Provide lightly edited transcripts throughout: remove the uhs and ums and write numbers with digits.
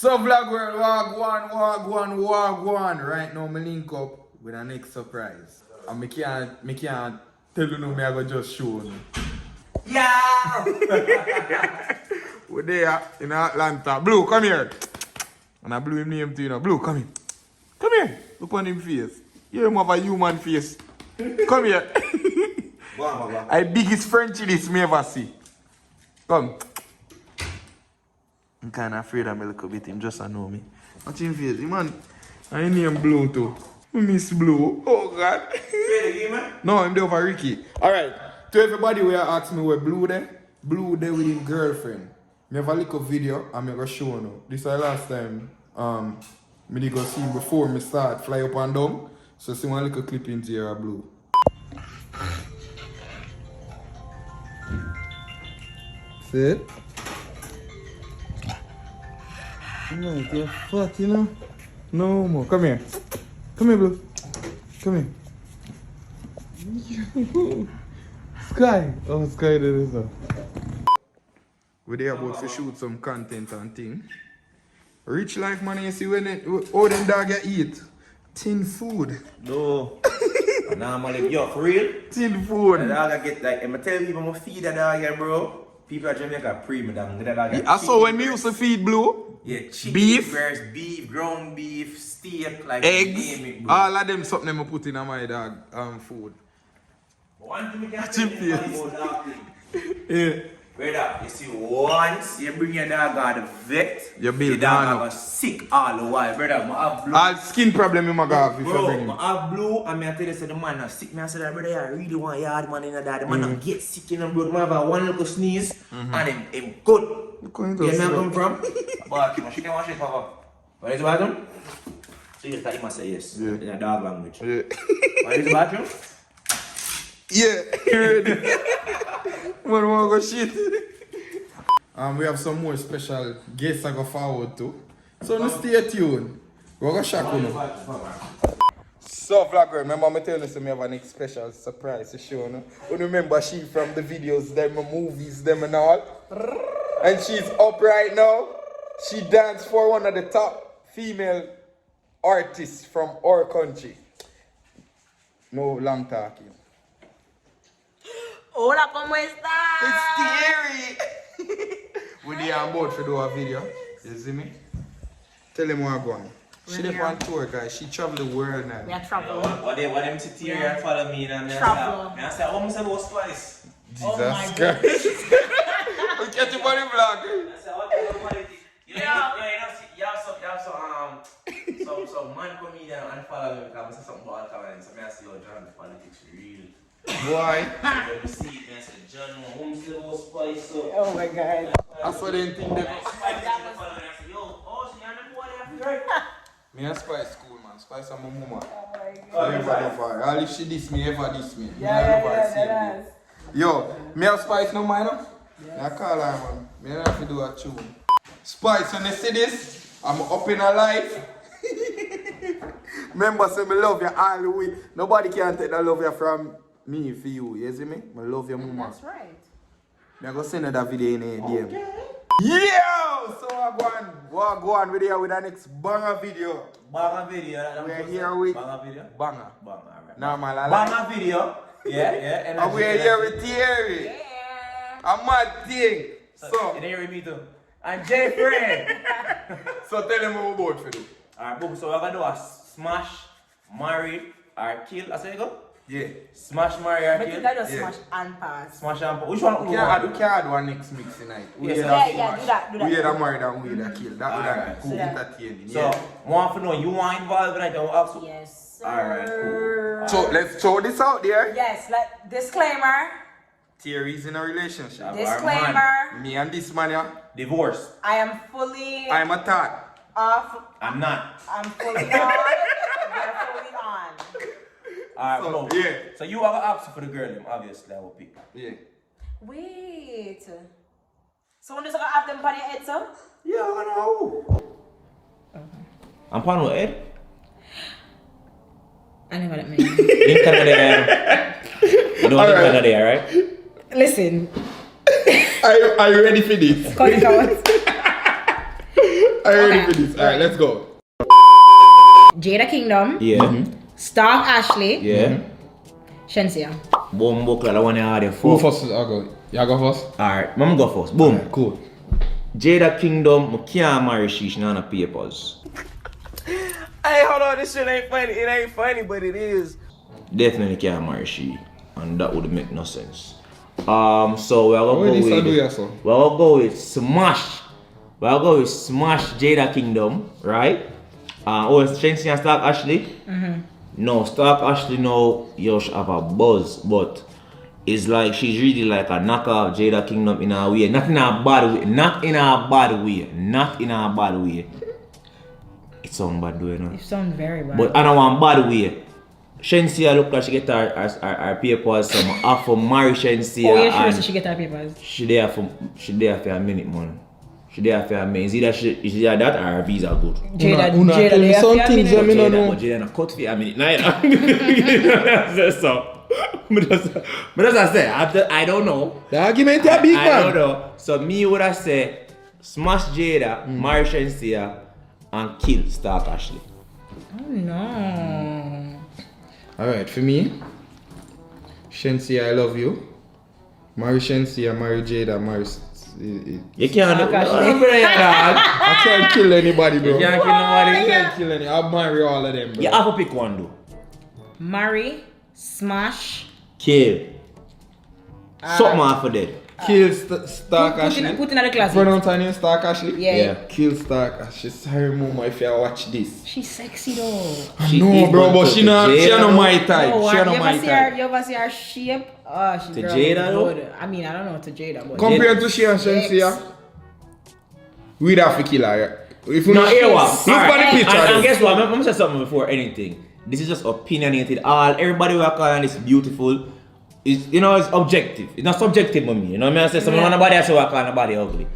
So vlog world, wagwan. Right now, me link up with our next surprise. And me can't tell you no, me I go just show you. Yeah! We're there in Atlanta. Blue, come here. And I blew him name to you know. Blue, come here. Come here. Look on him face. You him have a human face. Come here. I biggest Frenchie this me ever see. Come. I'm kind of afraid I'm a little bit him just to know me. Watch him face. Man, I name Blue too. Miss Blue. Oh God. No, I'm there for Ricky. Alright. To everybody who ask me where Blue there. Blue there with his girlfriend. I have a little video and I'm going to show you. This is the last time I did go see him before I start fly up and down. So see one little clip into your Blue. See it? Right, you're fat, you know? No more. Come here. Come here, Blue. Come here. Sky. Oh, Sky there is a. We're there about to shoot some content and thing. Rich life man, you see when all them dog eat? Tin food. No. Normally, yo, for real? Tin food. The dog I get like, I'm tell people I'm gonna feed that dog here, bro. People at Jamaica pre me that dog. Yeah, I saw when me used to feed Blue. Yeah, chicken, beef, breast, beef, ground beef, steak, like eggs. Name it, bro. All of them something I put in my dog food. One thing we can tell you about dog thing. Yeah. Brother, you see, once you bring your dog out the vet, you build your dog have sick all the while. Brother, I have Blue. All skin problem you might have if you bring him. I have Blue, and I tell you, the man is sick. I said, brother, I really want yard man in the dad. The man don't get sick in the blood. Man have one little sneeze, and him good. You know where I come from? But she can wash it, Papa. What is the bathroom? So you just must say yes. Yeah. In a dog language. Yeah. What is the bathroom? Yeah, you ready? Man, want to go shit. We have some more special guests I go forward to. So now stay tuned. We're going to shock you now. So vlogger, remember me telling you I have a next special surprise to show you. You remember she from the videos, them movies, them and all. And she's up right now. She danced for one of the top female artists from our country. No long talking. Hola, ¿cómo estás? It's Thierry! We're on board to do a video. You see me? Tell them where I'm going. She did on tour, guys. She traveled the world now. We are traveling. What them to Thierry and follow me and travel. I said, what am I saying about spice? Jesus Oh my Christ. We catch you on the vlog. I said, what kind of quality? You have some man comedian and follow me because I said something about talent. So I say, oh, John, the politics real. Why? You see it, I said, John, what am I saying about spice? So, Oh my God. I saw them thing there. Me and Spice cool, man. Spice and my mama. Oh my God. All if she diss me, ever diss me. Yeah. Yo, me have Spice no mind? Yes. I call her, man. Me don't have to do a tune. Spice, when you see this, I'm up in her life. Remember, say me love you all the way. Nobody can take that love you from me for you. You see me? I love your mama. That's right. I'm going to send her that video in here, DM. Okay. Yo! So we're going with the next banger video. Banger video. We're here with Banger video? Banger. Banger, right. Normal, I like. Banger video. Yeah. And we're here with Thierry. Yeah. A mad thing. So and here with me too. And Jeffrey. So tell them what we're about to do. Alright, boom. So we're going to do a smash, marry, or kill. That's how you go? Yeah. Smash, marry, or But kill. you gotta smash and pass. Smash and which one? We can't do a next mix tonight. Yes, Yeah, do that. We had a married and we had a kill. That would Alright. have cool entertaining. So, Yeah. want to know, you want involved in it? Also? Yes, sir. Alright, cool. So let's throw this out there. Yes, like disclaimer. Thierry's in a relationship. Disclaimer. Me and this man, yeah. Divorce. I am fully I'm a thought. off. I'm not. I'm fully on. We're fully on. Alright, So, no. yeah. So you have an option for the girl, obviously, I will pick. Yeah. Wait. So when is gonna have them on your head, sir? Yeah, I know. I'm on with Ed. I know what it means. In Canada. You know what in Canada, right? Listen. Are you ready for this? Cut it out. I ready for this. Alright, let's go. Jada Kingdom. Yeah. Stark Ashley. Yeah. Shensia. Boom, book like the one you had there Who first. first? I'll go. You go first? Alright, I'm go first. Boom. Alright, cool. Jada Kingdom, I can't marry she on the papers. Hey, hold on, this shit ain't funny. It ain't funny, but it is. Definitely can't marry she. And that would make no sense. So we're gonna go with Smash. We're gonna go with Smash Jada Kingdom, right? It's Shensi and Stark Ashley. No, Stark Ashley no, you should have a buzz, but it's like she's really like a knockoff Jada Kingdom in a way. Not in a bad way. Not in a bad way. Not in a bad way. It sounds bad though, you know. It sounds very bad. But I don't want bad way. Shensia look like she get her papers, so I have to marry Shensia. Oh, yeah, sure, so she get her papers. She there for a minute, man. She there for a minute. Is either that or her visa good. Jada, Una Jada, tell me there some for a things minute. that me no know. But Jada not cut for a minute neither. So, but as I say, I don't know. The argument is big, I man. don't know. So me would have say smash Jada, marry Shensia, and kill Stark Ashley. Oh no. Alright, for me, Shensia, I love you. Marry Shensia, marry Jada, marry. You can't do I can't kill anybody, bro. You can't kill nobody. I can't kill any. I'll marry all of them, bro. You have to pick one though. Marry, smash, Kill. Something off of that. Kill Stark Ashley. put in the closet. Pronounce her name Stark Ashley? Yeah. Kill Stark Ashley. Sorry, mama, if you watch this. She's sexy though. No, bro, but she not my type. No, She you not my ever type. see her shape? Oh, she's To girl Jada, though? good. I mean, I don't know to Jada, but Compared to she and Shensia, we'd have to kill her. If you No, not here what? look at the picture. And guess what? I'm gonna say something before anything. This is just opinionated. Everybody will call and it's beautiful. It's it's objective. It's not subjective for me. You know what I mean? I say someone on nobody I say I call nobody ugly.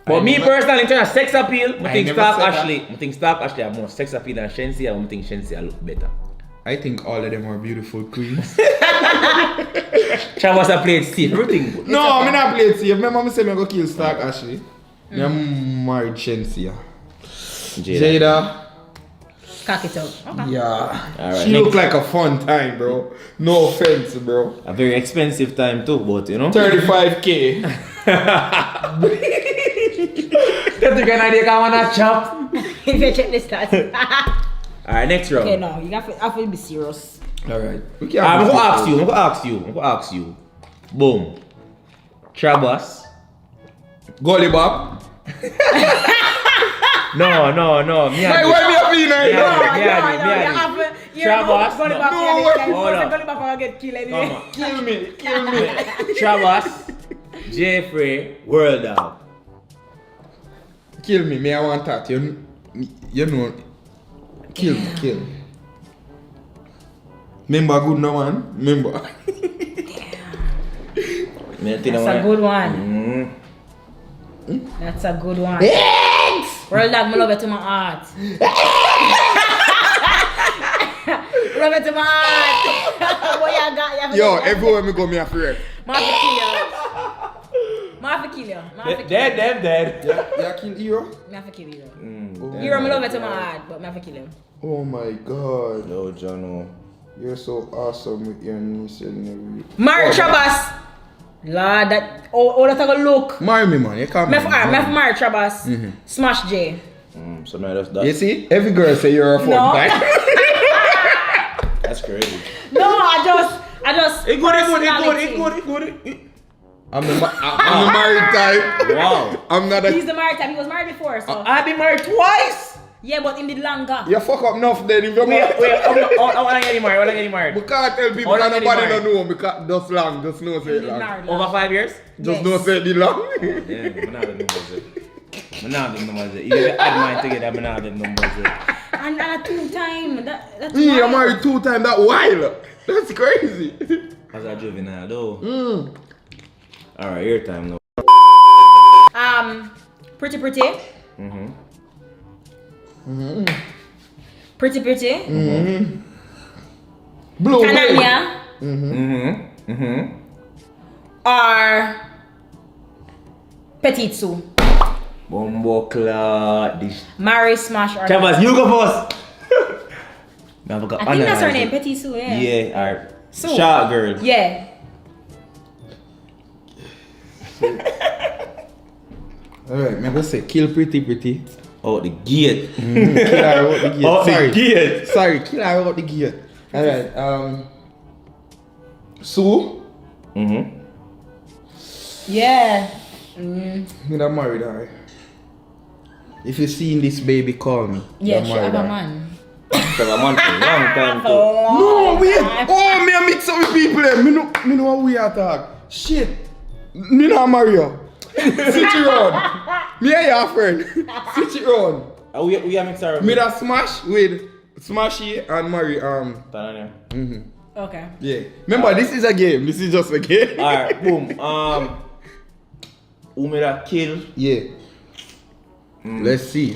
But me personally, in terms of sex appeal, I think Stark Ashley have more sex appeal than Shensia. I think Shensia look better. I think all of them are beautiful queens. Trabass played safe. Everything good. No, I'm not playing safe. Remember, I said I'm going to kill Stark Ashley. I'm married Shensia. Jada. cock it out. Okay. Yeah. Alright, She look like a fun time, bro. No offense, bro. A very expensive time too, but 35K. That's the kind of idea I wanna chop. If you check this stats. Alright, next round. Okay, no, you have to be serious. Alright. I'm gonna ask you. Boom. Trabass. Gully Bob. No. Me and Why me up in here? Trabass. Hold up. get killed Come anyway. on. Kill me. Trabass. Jeffrey. World Dog. Kill me. Me, I want that. You know. Kill me. Remember good no man? Remember. That's a good one. That's a good one. World Dog, I love it to my heart. Love it to my heart. Boy, Yo, everywhere me go, me a friend. I have to kill you. Dead. You kill Hero? I have to kill you. Oh Hero, I my love it to my God. heart, but I have to kill him. Oh my God. No, Jono. You're so awesome with your niece and everything. Marry Trabass. Lord, that that's a good look. Marry me, man. You can't Marry Trabass. Smash J. So man, that's that. You see? Every girl say you're a fun No. guy. That's crazy. No, I just. It good. I'm the married type. Wow. I'm not He's a... the married type. He was married before, so. I've been married twice. Yeah, but in the longer. You fuck up enough then if you're Wait, married. I wanna get you married. We can't tell people How long that you nobody married? don't know because just long, just know say it long. Over 5 years? Just know say it long. Yeah, I'm not the numbers. You add mine together, I'm not the numbers. And a 2 time. That's Me, I'm wild. married 2 times that while. That's crazy. As a juvenile though. Alright, your time now. Pretty. Pretty. Blue Canania. Or Petit Sue. Bumbo clot. This. Marry, smash, or Trabass, you go first. I think that's her name, Petit Sue, yeah. Yeah, alright. Sue. Short girl. Yeah. Alright, I'm gonna say kill pretty. Out the gate. Kill her out the gate. Out the Sorry. gate. Sorry, kill her out the gate. Alright, Sue? Yeah. Me not married her. If you seen this baby, call me. Yeah, Me she married have a her. man. For a month, a long time too. No, wait! Oh, me a mix up with people there. Me know what we are talk. Shit! Me not marry her. Switch it round. Me and your friend. Switch it round. We are mixed up. Me that smash with Smashy and marry Tananya. Okay. Yeah. Remember, this is a game. This is just a game. Alright, boom. Who made a kill? Yeah. Let's see.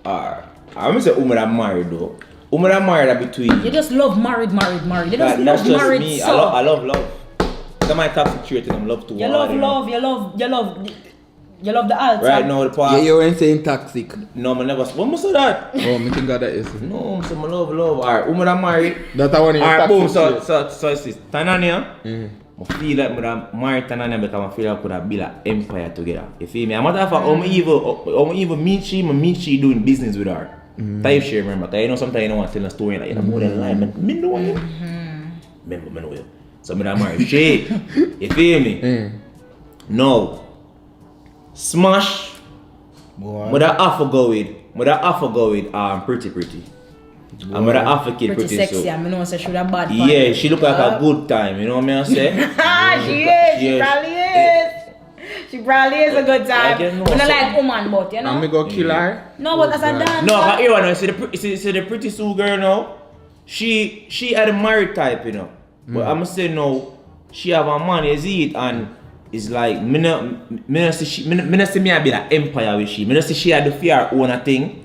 Alright. I'm gonna say who made a married though. Who made a married between. You just love married. You just That's love just married me. so. I love love. That's my toxic trait and I love to You love the alt. Right now the past. Yeah, you ain't saying toxic. No, I never. What must say that? Oh, me think that is. No, so I love. Alright, who made a married? That's the one in Alright, boom. toxic. So it's this. Tananya. I feel like I married Tananya because I feel like we could build an empire together. You feel me? I'm matter of fact, I'm even meet she doing business with her. Type share, remember? Because you know sometimes you don't want to tell a story like, you know, more than lie. Me know you. Me know you. So I'm married she. You feel me? No. Smash. Boy. But I have to go with pretty. I'm gonna have to kill Pretty sexy. so. I know she should have bad. Yeah, she look like a good time, you know what I'm saying? She probably is. She probably is a good time. I don't know, We don't so- like woman, but you know. I'm gonna go kill her. No, but that's a dance. No, but here now, see the pretty Sue girl now. She had a married type, you know. But I'ma say no, she have a man, you see it, and it's like me not see me a be an empire with she. Me not see she had the fear own a thing.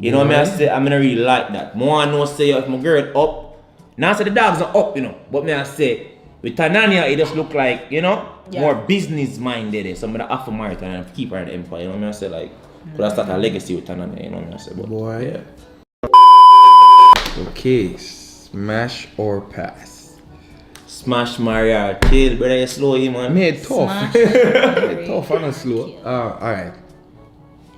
You know what I say? I'm not really like that. More I know say if my girl up. Now say the dogs are up, you know. But me I say with Tananya it just look like, you know, more business minded. So I'm gonna have to marry Tananya and keep her in the empire. You know what I say? Like could I start a legacy with Tananya, you know what I say? But Boy. yeah. Okay, smash or pass. Smash Mario, kill, brother, you slow him, man. Made tough. Smash. Made tough and slow. Alright.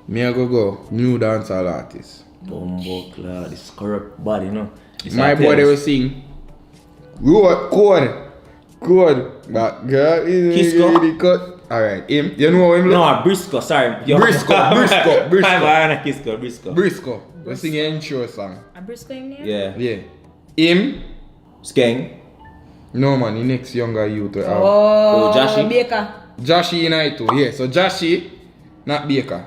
Me I go new dancehall artist. Bumbo cloud, this corrupt body, you know. This My a boy they tell. will sing. Code. But girl is Kisco? the cut. Alright, him. You know him look? No, Briscoe, sorry. Briscoe. Briscoe. Briscoe. We sing an intro song. A Briscoe in there? Yeah. Yeah. Him. Skeng. No man, the next younger youth. Oh, Joshi? Baker. Joshi in I too. Yeah, so Joshi, not Baker.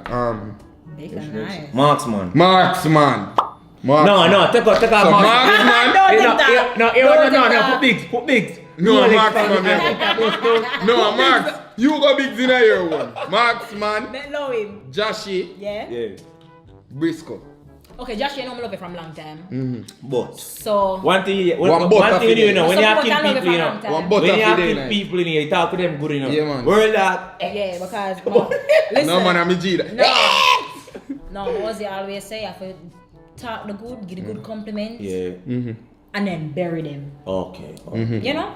Baker, nice. Marksman. Marksman. No, take out So Marksman. Marksman. Put bigs. No, Marksman. No, Marks. You go big in your one. Marksman. Let know him. Joshi. Yeah? Yeah. Briscoe. Okay, Josh, you know me love it from long time. But So, one thing you One know, butter when you Some have people kill can love it people, you for a know. long time. One butter When you have for kill day people in here, you talk to them good enough. Yeah, man. Word that. yeah, because, listen. No man, I'm a G. No, what they always say, you have to talk the good, give the good compliment, Yeah. and then bury them. Okay. You know?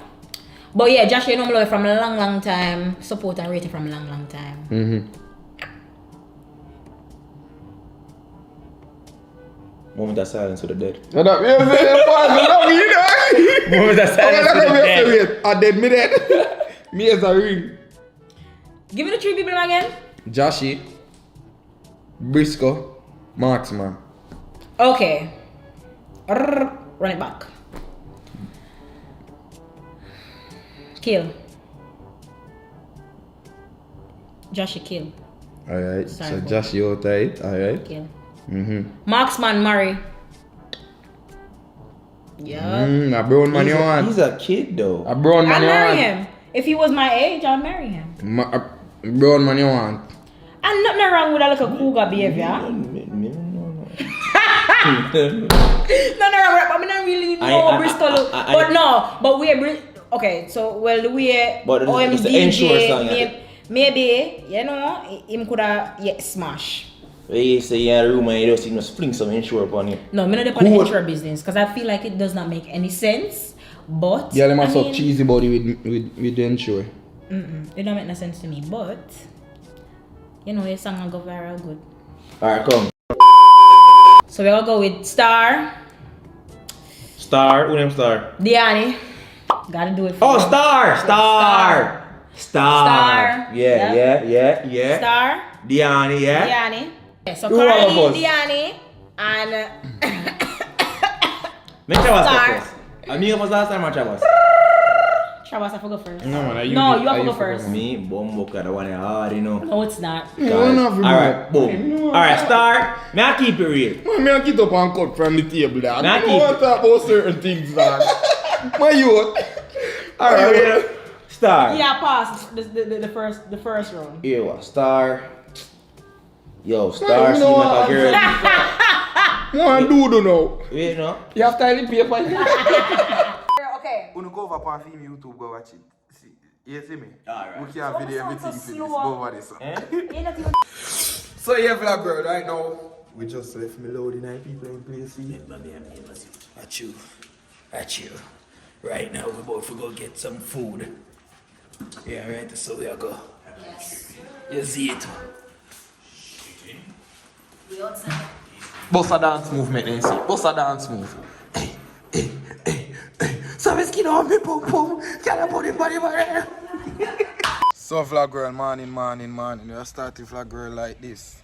But yeah, Josh, you know me love it from a long time. Support and rate it from a long time. Moment of silence for the dead. Moment of silence for the dead. I dead, me dead. Me as a ring. Give me the three people again. Joshi, Briscoe, Marksman. Okay. Run it back. Kill. Joshi kill. Alright, so Sorry, Joshi out right, alright. Kill. Marksman marry. Yeah. A brown man you want. He's a kid though. A brown man I'd you marry want. him. If he was my age, I'd marry him. A brown man you want. And nothing wrong with a little cougar behavior. Nothing wrong with that, but I don't really know Bristol. But no, but we're okay, so well the way But it's the ensure song, yeah. maybe, you know, him could have smash. You say you're in a room and you just fling some insure upon you. No, I'm not the insurance business because I feel like it does not make any sense. But Yeah, they must have cheesy body with the insure. It don't make no sense to me. But you know, your song will go viral good. Alright, come. So we're gonna go with Star. Star, who name Star? Diani. Gotta do it for Oh, you. Star! Star! Yeah. Star. Diani, yeah? Diani. Okay, so Who all of currently us? Diani and Make Trabass Star. go first. I mean, was last time on Trabass? Trabass, I forgot first. No, man, You have to go first. Me, Bombo, the one I hard, you know. No, it's not. Alright, boom. Alright, Star, may I keep it real? Man, me I get up and cut from the table, dog. Nah, I don't want to talk about certain things, dog. My youth. Alright, yeah. Star. Yeah, pass the first round. Here what? Star. Yo, Star seem like a girl. What do now? Wait, no? You have to the paper. Okay. When you go over on film YouTube, go watch it. See, you see me? Alright. We can't video everything for this. Go over this. Eh? So yeah, vlog girl, right now we just left me loading and people in place here. At you. Right now, we're about to go get some food. Yeah, right, so we are go. You see it? Bossa dance movement, you see? Bossa dance move. Hey. So we skin on me, boom. Can I put it body. So vlog girl, morning. We start the vlog girl like this.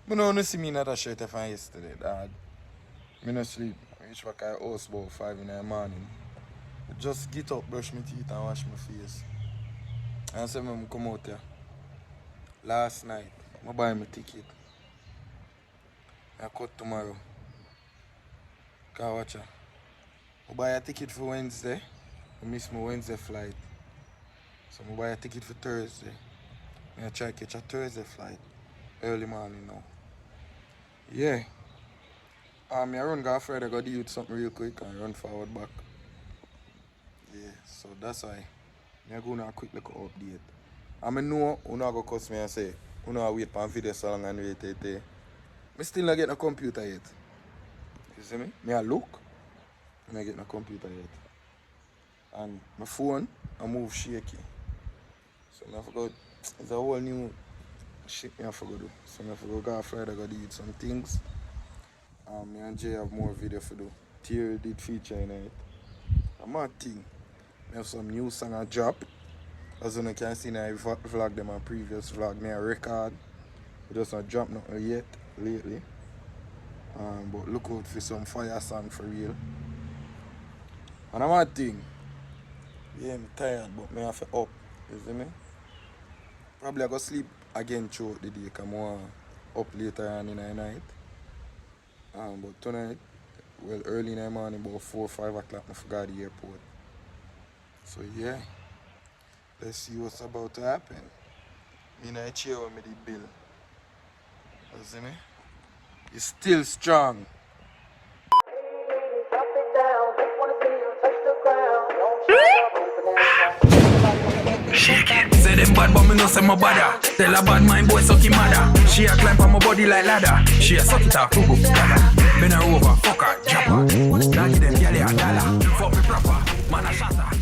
But no, see me not a shirt from yesterday, dad. Me no sleep. I reach back at house about 5 in the morning. Just get up, brush my teeth and wash my face. And say I come out here. Last night, I buy my ticket. I cut tomorrow. Can't watch her. I buy a ticket for Wednesday. I miss my Wednesday flight. So I buy a ticket for Thursday. I try to catch a Thursday flight. Early morning now. Yeah. I run go Friday, I got to do something real quick and run forward back. Yeah, so that's why I'm going to quick look update. I know you not going to cuss me and say, you know wait for a video so long and wait. I still not get a computer yet. You see me? I look, I not get a computer yet. And my phone, I move shaky. So I forgot, it's a whole new shit I forgot do. So I forgot go Friday, I got to do some things. Me and Jay have more video for do. Theory did feature in it. I'm a thing. I have some new song I drop. As you can see, I vlog them on previous vlog. Me a record. It just not drop nothing yet lately. But look out for some fire song for real. And I'm a thing. Yeah, I'm tired, but I have to up. You see me? Probably I go sleep again throughout the day because I'm up later on in the night. But tonight, well, early in the morning, about 4 or 5 o'clock, I forgot the airport. So yeah, let's see what's about to happen. Me not cheer with me the bill. You see me? It's still strong. Shake it. Say them bad, but me no say my bother. Tell a bad mind boy suck him mother. She a climb on my body like ladder. She a suck it off, fuck bend her over, fuck her, drop her. Now give them gyal a dollar. Fuck me proper, man a shatter.